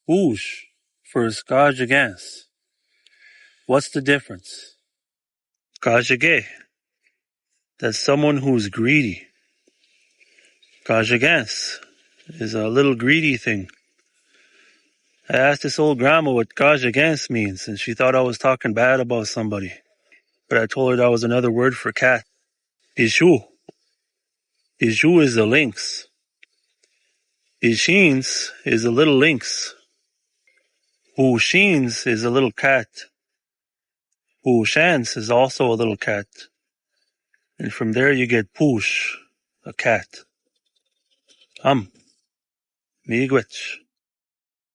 Whoosh for Skajagans. What's the difference? Kajage. That's someone who's greedy. Kajagans is a little greedy thing. I asked this old grandma what Kajagans means, and she thought I was talking bad about somebody. But I told her that was another word for cat. Ishu. Ishu is the lynx. Isheens is a little lynx. Whoosheens is a little cat. Whooshans is also a little cat. And from there you get poosh, a cat. Miigwech.